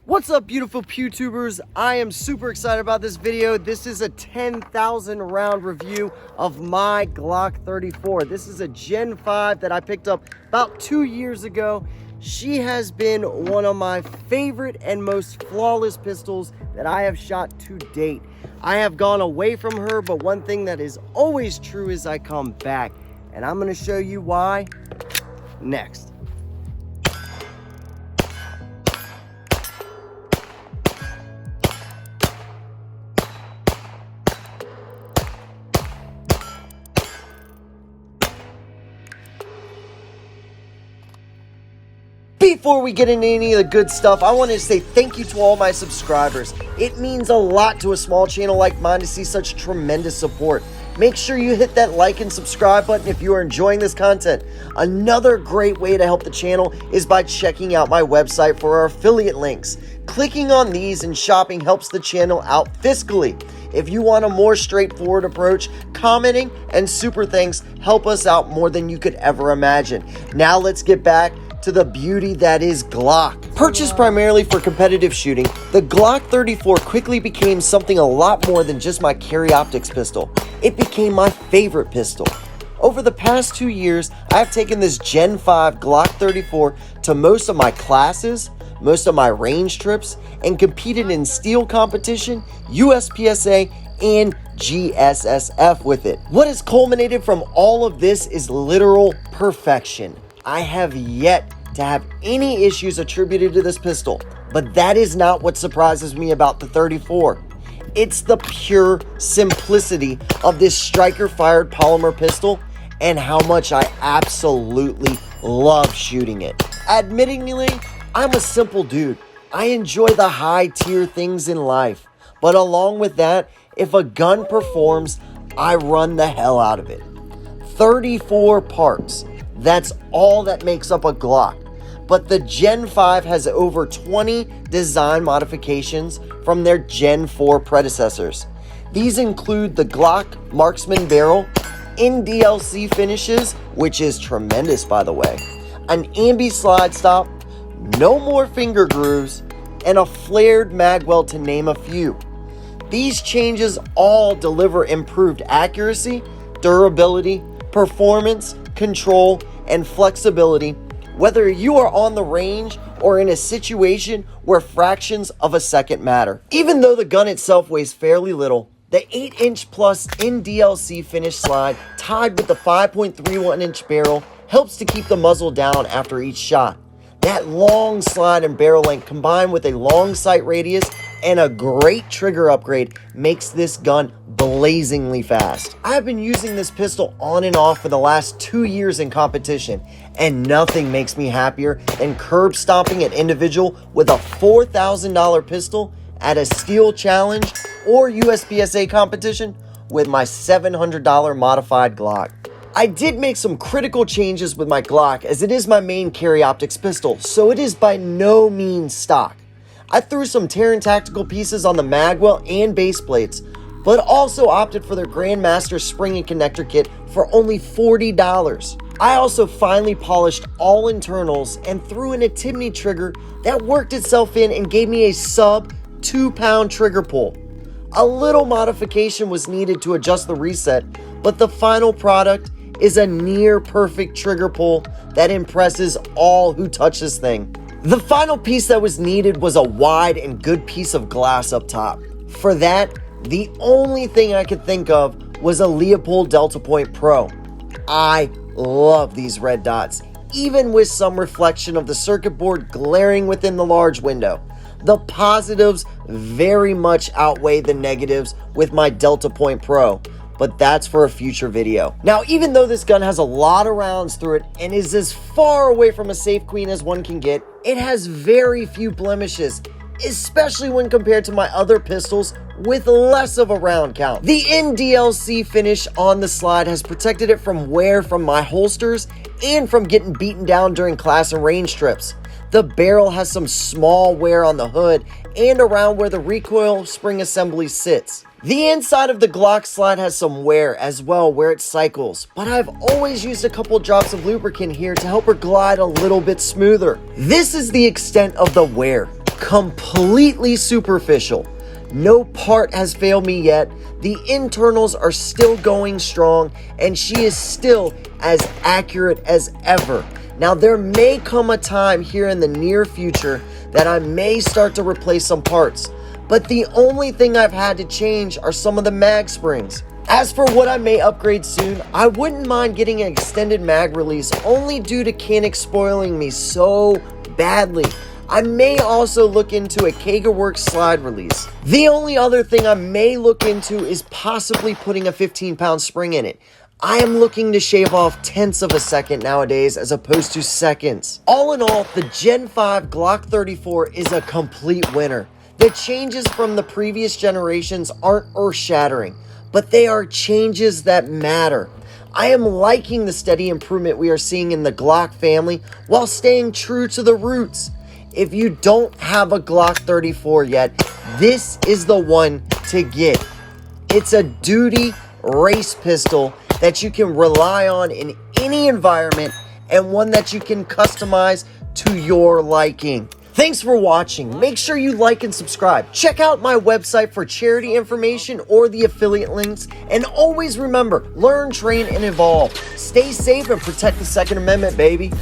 What's up, beautiful PewTubers? I am super excited about this video. This is a 10,000 round review of my Glock 34. This is a Gen 5 that I picked up about 2 years ago. She has been one of my favorite and most flawless pistols that I have shot to date. I have gone away from her, but one thing that is always true is I come back. And I'm gonna show you why next. Before we get into any of the good stuff, I want to say thank you to all my subscribers. It means a lot to a small channel like mine to see such tremendous support. Make sure you hit that like and subscribe button if you are enjoying this content. Another great way to help the channel is by checking out my website for our affiliate links. Clicking on these and shopping helps the channel out fiscally. If you want a more straightforward approach, commenting and super thanks help us out more than you could ever imagine. Now let's get back to the beauty that is Glock. Purchased primarily for competitive shooting, the Glock 34 quickly became something a lot more than just my carry optics pistol. It became my favorite pistol. Over the past 2 years, I have taken this Gen 5 Glock 34 to most of my classes, most of my range trips, and competed in steel competition, USPSA, and GSSF with it. What has culminated from all of this is literal perfection. I have yet to have any issues attributed to this pistol, but that is not what surprises me about the 34. It's the pure simplicity of this striker-fired polymer pistol and how much I absolutely love shooting it. Admittingly, I'm a simple dude. I enjoy the high-tier things in life, but along with that, if a gun performs, I run the hell out of it. 34 parts. That's all that makes up a Glock. But the Gen 5 has over 20 design modifications from their Gen 4 predecessors. These include the Glock Marksman barrel, NDLC finishes, which is tremendous by the way, an ambi slide stop, no more finger grooves, and a flared mag weld to name a few. These changes all deliver improved accuracy, durability, performance, control, and flexibility, whether you are on the range or in a situation where fractions of a second matter. Even though the gun itself weighs fairly little, the 8-inch plus NDLC finish slide tied with the 5.31-inch barrel helps to keep the muzzle down after each shot. That long slide and barrel length combined with a long sight radius and a great trigger upgrade makes this gun blazingly fast. I've been using this pistol on and off for the last 2 years in competition, and nothing makes me happier than curb stomping an individual with a $4,000 pistol at a steel challenge or USPSA competition with my $700 modified Glock. I did make some critical changes with my Glock as it is my main carry optics pistol, so it is by no means stock. I threw some Terran tactical pieces on the magwell and base plates, but also opted for their Grandmaster spring and connector kit for only $40. I also finally polished all internals and threw in a Timney trigger that worked itself in and gave me a sub 2-pound trigger pull. A little modification was needed to adjust the reset, but the final product is a near perfect trigger pull that impresses all who touch this thing. The final piece that was needed was a wide and good piece of glass up top. For that, the only thing I could think of was a Leopold Delta Point Pro. I love these red dots, even with some reflection of the circuit board glaring within the large window. The positives very much outweigh the negatives with my Delta Point Pro, but that's for a future video. Now, even though this gun has a lot of rounds through it and is as far away from a safe queen as one can get, it has very few blemishes, especially when compared to my other pistols with less of a round count. The NDLC finish on the slide has protected it from wear from my holsters and from getting beaten down during class and range trips. The barrel has some small wear on the hood and around where the recoil spring assembly sits. The inside of the Glock slide has some wear as well where it cycles, but I've always used a couple drops of lubricant here to help her glide a little bit smoother. This is the extent of the wear. completely superficial. No part has failed me yet. The internals are still going strong, and she is still as accurate as ever. Now, there may come a time here in the near future that I may start to replace some parts, but the only thing I've had to change are some of the mag springs. As for what I may upgrade soon, I wouldn't mind getting an extended mag release only due to Canik spoiling me so badly. I may also look into a KegaWorks slide release. The only other thing I may look into is possibly putting a 15-pound spring in it. I am looking to shave off tenths of a second nowadays as opposed to seconds. All in all, the Gen 5 Glock 34 is a complete winner. The changes from the previous generations aren't earth-shattering, but they are changes that matter. I am liking the steady improvement we are seeing in the Glock family while staying true to the roots. If you don't have a Glock 34 yet, this is the one to get. It's a duty race pistol that you can rely on in any environment and one that you can customize to your liking. Thanks for watching. Make sure you like and subscribe. Check out my website for charity information or the affiliate links. And always remember, learn, train, and evolve. Stay safe and protect the Second Amendment, baby.